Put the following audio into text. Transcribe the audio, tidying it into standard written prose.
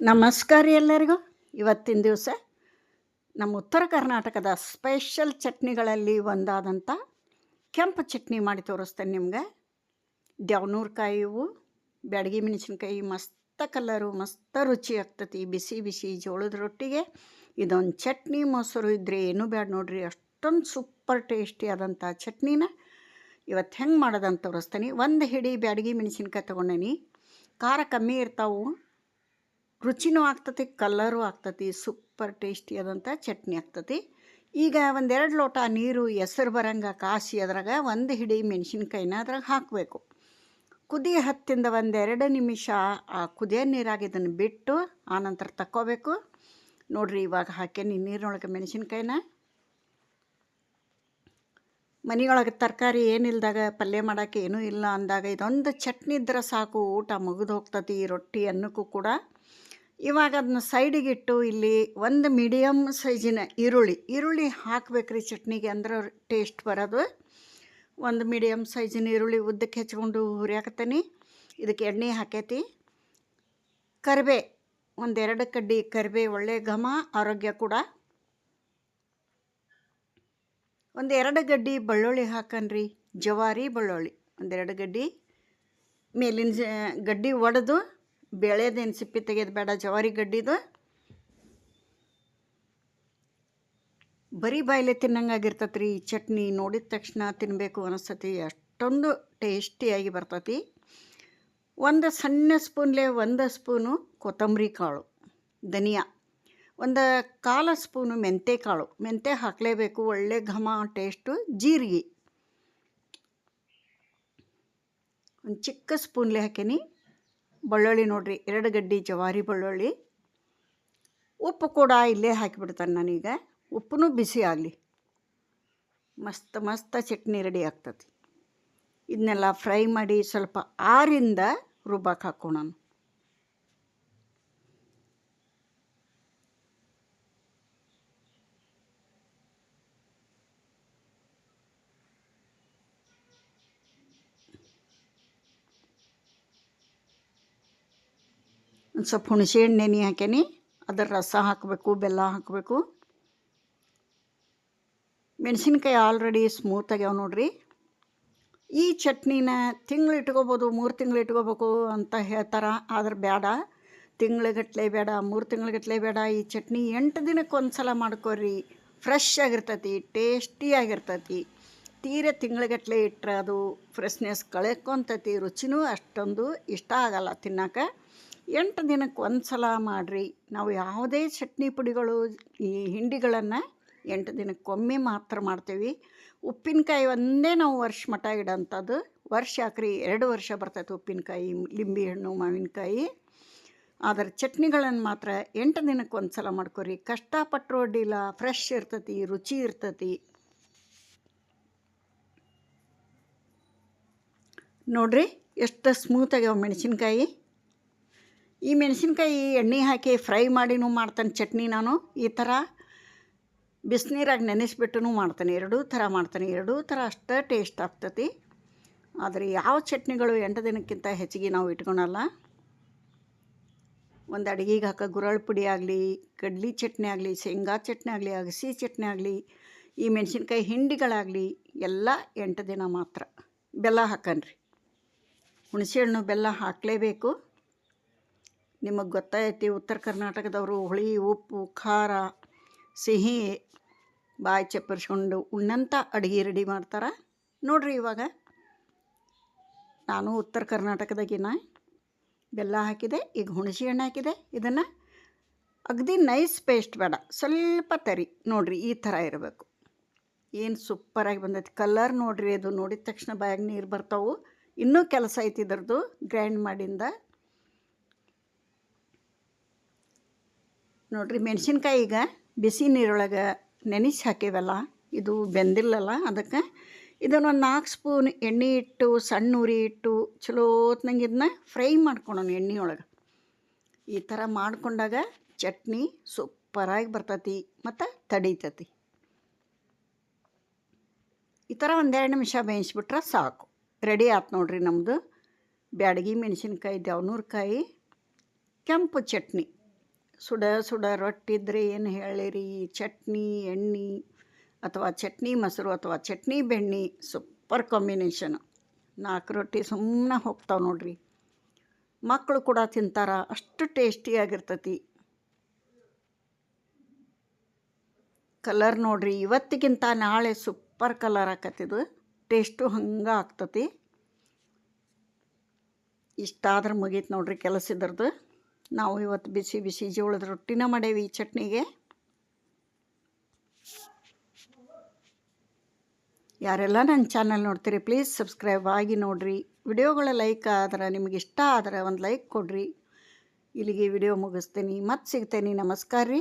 ನಮಸ್ಕಾರ ಎಲ್ಲರಿಗೂ. ಇವತ್ತಿನ ದಿವಸ ನಮ್ಮ ಉತ್ತರ ಕರ್ನಾಟಕದ ಸ್ಪೆಷಲ್ ಚಟ್ನಿಗಳಲ್ಲಿ ಒಂದಾದಂಥ ಕೆಂಪು ಚಟ್ನಿ ಮಾಡಿ ತೋರಿಸ್ತೇನೆ ನಿಮ್ಗೆ. ದ್ಯಾವನೂರು ಇವು ಬ್ಯಾಡಗಿ ಮೆಣಸಿನ್ಕಾಯಿ ಮಸ್ತ ಕಲರು, ಮಸ್ತ ರುಚಿ ಆಗ್ತತಿ. ಬಿಸಿ ಬಿಸಿ ಜೋಳದ ರೊಟ್ಟಿಗೆ ಇದೊಂದು ಚಟ್ನಿ ಮೊಸರು ಇದ್ದರೆ ಏನೂ ಬ್ಯಾಡ ನೋಡ್ರಿ, ಅಷ್ಟೊಂದು ಸೂಪರ್ ಟೇಸ್ಟಿ ಆದಂಥ ಚಟ್ನಿನ ಇವತ್ತು ಹೆಂಗೆ ಮಾಡೋದಂತ ತೋರಿಸ್ತೇನೆ. ಒಂದು ಹಿಡಿ ಬ್ಯಾಡಗಿ ಮೆಣಸಿನ್ಕಾಯಿ ತೊಗೊಂಡೇನಿ. ಖಾರ ಕಮ್ಮಿ ಇರ್ತಾವೆ, ರುಚಿನೂ ಆಗ್ತತಿ, ಕಲರು ಆಗ್ತತಿ, ಸೂಪರ್ ಟೇಸ್ಟಿ ಆದಂಥ ಚಟ್ನಿ ಆಗ್ತತಿ. ಈಗ ಒಂದೆರಡು ಲೋಟ ನೀರು ಎಸರು ಬರಂಗೆ ಕಾಸಿ ಅದ್ರಾಗ ಒಂದು ಹಿಡಿ ಮೆಣಸಿನ್ಕಾಯಿನ ಅದ್ರಾಗ ಹಾಕಬೇಕು. ಕುದಿ ಹತ್ತಿಂದ ಒಂದೆರಡು ನಿಮಿಷ ಆ ಕುದಿಯೋ ನೀರಾಗಿ ಇದನ್ನು ಬಿಟ್ಟು ಆನಂತರ ತಕ್ಕೋಬೇಕು. ನೋಡಿರಿ, ಇವಾಗ ಹಾಕೇನಿ ನೀರಿನೊಳಗೆ ಮೆಣಸಿನ್ಕಾಯಿನ. ಮನೆಯೊಳಗೆ ತರಕಾರಿ ಏನಿಲ್ದಾಗ, ಪಲ್ಯ ಮಾಡೋಕ್ಕೆ ಏನೂ ಇಲ್ಲ ಅಂದಾಗ ಇದೊಂದು ಚಟ್ನಿ ಇದ್ರೆ ಸಾಕು, ಊಟ ಮುಗಿದು ಹೋಗ್ತತಿ ರೊಟ್ಟಿ ಅನ್ನಕ್ಕೂ ಕೂಡ. ಇವಾಗ ಅದನ್ನ ಸೈಡಿಗಿಟ್ಟು ಇಲ್ಲಿ ಒಂದು ಮೀಡಿಯಮ್ ಸೈಜಿನ ಈರುಳ್ಳಿ ಹಾಕಬೇಕ್ರಿ ಚಟ್ನಿಗೆ, ಅಂದ್ರೆ ಟೇಸ್ಟ್ ಬರೋದು. ಒಂದು ಮೀಡಿಯಮ್ ಸೈಜಿನ ಈರುಳ್ಳಿ ಉದ್ದಕ್ಕೆ ಹೆಚ್ಕೊಂಡು ಹುರಿಯಾಕತ್ತೀನಿ. ಇದಕ್ಕೆ ಎಣ್ಣೆ ಹಾಕೈತಿ. ಕರಿಬೇ ಒಂದೆರಡು ಕಡ್ಡಿ ಕರಿಬೇ, ಒಳ್ಳೆ ಘಮ, ಆರೋಗ್ಯ ಕೂಡ. ಒಂದೆರಡು ಗಡ್ಡಿ ಬೆಳ್ಳುಳ್ಳಿ ಹಾಕನ್ರಿ, ಜವಾರಿ ಬೆಳ್ಳುಳ್ಳಿ ಒಂದೆರಡು ಗಡ್ಡಿ. ಮೇಲಿನ ಗಡ್ಡಿ ಒಡೆದು ಬೇಳೆದೇನು ಸಿಪ್ಪಿ ತೆಗೆದು ಬೇಡ, ಜವಾರಿ ಗಡ್ಡಿದು. ಬರೀ ಬಾಯಿಲೆ ತಿನ್ನಂಗಾಗಿರ್ತತಿ ರೀ ಈ ಚಟ್ನಿ. ನೋಡಿದ ತಕ್ಷಣ ತಿನ್ನಬೇಕು ಅನಿಸ್ತತಿ, ಅಷ್ಟೊಂದು ಟೇಸ್ಟಿಯಾಗಿ ಬರ್ತತಿ. ಒಂದು ಸಣ್ಣ ಸ್ಪೂನ್ಲೆ 1 ಸ್ಪೂನು ಕೊತ್ತಂಬರಿ ಕಾಳು, ಧನಿಯಾ, ಒಂದು 1/4 ಸ್ಪೂನು ಮೆಂತ್ಯ ಕಾಳು. ಮೆಂತ್ಯ ಹಾಕಲೇಬೇಕು, ಒಳ್ಳೆ ಘಮ ಟೇಸ್ಟು. ಜೀರಿಗೆ ಒಂದು ಚಿಕ್ಕ ಸ್ಪೂನ್ಲೆ ಹಾಕೀನಿ. ಬೆಳ್ಳುಳ್ಳಿ ನೋಡಿರಿ, 2 ಗಡ್ಡಿ ಜವಾರಿ ಬೆಳ್ಳುಳ್ಳಿ. ಉಪ್ಪು ಕೂಡ ಇಲ್ಲೇ ಹಾಕಿಬಿಡ್ತಾನೆ ನಾನೀಗ. ಉಪ್ಪು ಬಿಸಿ ಆಗಲಿ, ಮಸ್ತ್ ಚಟ್ನಿ ರೆಡಿ ಆಗ್ತತಿ. ಇದನ್ನೆಲ್ಲ ಫ್ರೈ ಮಾಡಿ ಸ್ವಲ್ಪ ಆರಿಂದ ರುಬ್ಬಕ್ಕೆ ಹಾಕೋಣ. ಒಂದು ಸ್ವಲ್ಪ ಹುಣಸೆ ಹಣ್ಣು ನೆನೆ ಹಾಕೇನಿ, ಅದರ ರಸ ಹಾಕಬೇಕು, ಬೆಲ್ಲ ಹಾಕಬೇಕು. ಮೆಣಸಿನ್ಕಾಯಿ ಆಲ್ರೆಡಿ ಸ್ಮೂತ್ ಆಗ್ಯಾವ ನೋಡ್ರಿ. ಈ ಚಟ್ನಿನ ತಿಂಗಳು ಇಟ್ಕೋಬೋದು, 3 ತಿಂಗಳು ಇಟ್ಕೋಬೇಕು ಅಂತ ಹೇಳ್ತಾರೆ. ಆದ್ರೆ ಬೇಡ, ತಿಂಗ್ಳುಗಟ್ಟಲೆ ಬೇಡ, 3 ತಿಂಗ್ಳುಗಟ್ಟಲೆ ಬೇಡ. ಈ ಚಟ್ನಿ 8 ದಿನಕ್ಕೆ ಒಂದು ಸಲ ಮಾಡ್ಕೊರಿ. ಫ್ರೆಶ್ ಆಗಿರ್ತತಿ, ಟೇಸ್ಟಿಯಾಗಿರ್ತತಿ. ತೀರ ತಿಂಗ್ಳುಗಟ್ಟಲೆ ಇಟ್ಟರೆ ಅದು ಫ್ರೆಶ್ನೆಸ್ ಕಳ್ಕೊಂತತಿ, ರುಚಿನೂ ಅಷ್ಟೊಂದು ಇಷ್ಟ ಆಗಲ್ಲ ತಿನ್ನೋಕೆ. 8 ದಿನಕ್ಕೆ ಒಂದು ಸಲ ಮಾಡಿರಿ. ನಾವು ಯಾವುದೇ ಚಟ್ನಿ ಪುಡಿಗಳು, ಈ ಹಿಂಡಿಗಳನ್ನು 8 ದಿನಕ್ಕೊಮ್ಮೆ ಮಾತ್ರ ಮಾಡ್ತೇವೆ. ಉಪ್ಪಿನಕಾಯಿ ಒಂದೇ ನಾವು ವರ್ಷ ಮಟ್ಟ ಇಡೋಂಥದ್ದು. ವರ್ಷ ಹಾಕ್ರಿ, 2 ವರ್ಷ ಬರ್ತೈತೆ ಉಪ್ಪಿನಕಾಯಿ, ಲಿಂಬೆ ಹಣ್ಣು, ಮಾವಿನಕಾಯಿ. ಆದರೆ ಚಟ್ನಿಗಳನ್ನು ಮಾತ್ರ 8 ದಿನಕ್ಕೆ ಒಂದು ಸಲ ಮಾಡ್ಕೊರಿ. ಕಷ್ಟಪಟ್ಟರು ಅಡ್ಡಿಲ್ಲ, ಫ್ರೆಶ್ ಇರ್ತತಿ, ರುಚಿ ಇರ್ತತಿ. ನೋಡಿರಿ ಎಷ್ಟು ಸ್ಮೂತ್ ಆಗ್ಯಾವ ಮೆಣಸಿನ್ಕಾಯಿ. ಈ ಮೆಣಸಿನ್ಕಾಯಿ ಎಣ್ಣೆ ಹಾಕಿ ಫ್ರೈ ಮಾಡಿನೂ ಮಾಡ್ತಾನೆ ಚಟ್ನಿ ನಾನು. ಈ ಥರ ಬಿಸಿನೀರಾಗಿ ನೆನೆಸ್ಬಿಟ್ಟು ಮಾಡ್ತಾನೆ. ಎರಡೂ ಥರ ಮಾಡ್ತಾನೆ, ಎರಡೂ ಥರ ಅಷ್ಟೇ ಟೇಸ್ಟ್ ಆಗ್ತತಿ. ಆದರೆ ಯಾವ ಚಟ್ನಿಗಳು 8 ದಿನಕ್ಕಿಂತ ಹೆಚ್ಚಿಗೆ ನಾವು ಇಟ್ಕೊಳಲ್ಲ. ಒಂದು ಅಡುಗೆಗೆ ಹಾಕೋ ಗುರಳ್ ಪುಡಿ ಆಗಲಿ, ಕಡ್ಲಿ ಚಟ್ನಿ ಆಗಲಿ, ಶೇಂಗಾ ಚಟ್ನಿ ಆಗಲಿ, ಅಗಸಿ ಚಟ್ನಿ ಆಗಲಿ, ಈ ಮೆಣಸಿನ್ಕಾಯಿ ಹಿಂಡಿಗಳಾಗಲಿ ಎಲ್ಲ 8 ದಿನ ಮಾತ್ರ. ಬೆಲ್ಲ ಹಾಕನ್ರಿ, ಹುಣಸೆಹಣ್ಣು ಬೆಲ್ಲ ಹಾಕಲೇಬೇಕು. ನಿಮಗೆ ಗೊತ್ತೈತಿ, ಉತ್ತರ ಕರ್ನಾಟಕದವರು ಹುಳಿ, ಉಪ್ಪು, ಖಾರ, ಸಿಹಿ ಬಾಯಿ ಚಪ್ಪರಿಸ್ಕೊಂಡು ಉಣ್ಣಂಥ ಅಡುಗೆ ರೆಡಿ ಮಾಡ್ತಾರೆ. ನೋಡಿರಿ, ಇವಾಗ ನಾನು ಉತ್ತರ ಕರ್ನಾಟಕದಾಗಿನ ಬೆಲ್ಲ ಹಾಕಿದೆ, ಈಗ ಹುಣಸೆ ಹಣ್ಣು ಹಾಕಿದೆ. ಇದನ್ನು ಅಗದಿ ನೈಸ್ ಪೇಸ್ಟ್ ಬೇಡ, ಸ್ವಲ್ಪ ತರಿ. ನೋಡಿರಿ, ಈ ಥರ ಇರಬೇಕು. ಏನು ಸೂಪರಾಗಿ ಬಂದೈತಿ. ಕಲರ್ ನೋಡಿರಿ, ಅದು ನೋಡಿದ ತಕ್ಷಣ ಬಾಯಾಗ ನೀರು ಬರ್ತಾವೆ. ಇನ್ನೂ ಕೆಲಸ ಐತಿ ಇದ್ರದ್ದು ಗ್ರೈಂಡ್ ಮಾಡಿಂದ. ನೋಡಿರಿ, ಮೆಣಸಿನ್ಕಾಯಿ ಈಗ ಬಿಸಿ ನೀರೊಳಗೆ ನೆನೆಸಿ ಹಾಕೇವಲ್ಲ, ಇದು ಬೆಂದಿಲ್ಲಲ್ಲ, ಅದಕ್ಕೆ ಇದನ್ನೊಂದು 4 ಸ್ಪೂನ್ ಎಣ್ಣೆ ಇಟ್ಟು, ಸಣ್ಣ ಉರಿ ಇಟ್ಟು ಚಲೋ ಹೊತ್ನಂಗೆ ಇದನ್ನ ಫ್ರೈ ಮಾಡ್ಕೊಳೋಣ ಎಣ್ಣೆಯೊಳಗೆ. ಈ ಥರ ಮಾಡ್ಕೊಂಡಾಗ ಚಟ್ನಿ ಸೂಪರಾಗಿ ಬರ್ತತಿ ಮತ್ತು ತಡೀತತಿ. ಈ ಥರ 1-2 ನಿಮಿಷ ಬೇಯಿಸ್ಬಿಟ್ರೆ ಸಾಕು, ರೆಡಿ ಆಯ್ತು ನೋಡಿರಿ ನಮ್ಮದು ಬ್ಯಾಡಗಿ ಮೆಣಸಿನ್ಕಾಯಿ ದ್ಯಾವನೂರು ಕಾಯಿ ಕೆಂಪು ಚಟ್ನಿ. ಸುಡ ಸುಡ ರೊಟ್ಟಿದ್ರೆ ಏನು ಹೇಳಿರಿ, ಚಟ್ನಿ ಎಣ್ಣೆ ಅಥವಾ ಚಟ್ನಿ ಮೊಸರು ಅಥವಾ ಚಟ್ನಿ ಬೆಣ್ಣೆ ಸೂಪರ್ ಕಾಂಬಿನೇಷನ್. 4 ರೊಟ್ಟಿ ಸುಮ್ಮನೆ ಹೋಗ್ತಾವೆ ನೋಡ್ರಿ. ಮಕ್ಕಳು ಕೂಡ ತಿಂತಾರ, ಅಷ್ಟು ಟೇಸ್ಟಿಯಾಗಿರ್ತೈತಿ. ಕಲರ್ ನೋಡ್ರಿ, ಇವತ್ತಿಗಿಂತ ನಾಳೆ ಸೂಪರ್ ಕಲರ್ ಆಕತ್ತಿದು. ಟೇಸ್ಟು ಹಂಗೆ ಆಗ್ತತಿ. ಇಷ್ಟಾದ್ರೆ ಮುಗೀತು ನೋಡ್ರಿ ಕೆಲಸ ಇದ್ರದ್ದು. ನಾವು ಇವತ್ತು ಬಿಸಿ ಬಿಸಿ ಜೋಳದ ರೊಟ್ಟಿನ ಮಾಡೇವಿ ಈ ಚಟ್ನಿಗೆ. ಯಾರೆಲ್ಲ ನನ್ನ ಚಾನಲ್ ನೋಡ್ತೀರಿ ಪ್ಲೀಸ್ ಸಬ್ಸ್ಕ್ರೈಬ್ ಆಗಿ ನೋಡಿರಿ. ವಿಡಿಯೋಗಳ ಲೈಕ್ ಆದ್ರೆ, ನಿಮಗೆ ಇಷ್ಟ ಆದ್ರೆ ಒಂದು ಲೈಕ್ ಕೊಡ್ರಿ. ಇಲ್ಲಿಗೆ ವಿಡಿಯೋ ಮುಗಿಸ್ತೀನಿ. ಮತ್ತೆ ಸಿಗ್ತೇನೆ. ನಮಸ್ಕಾರ ರೀ.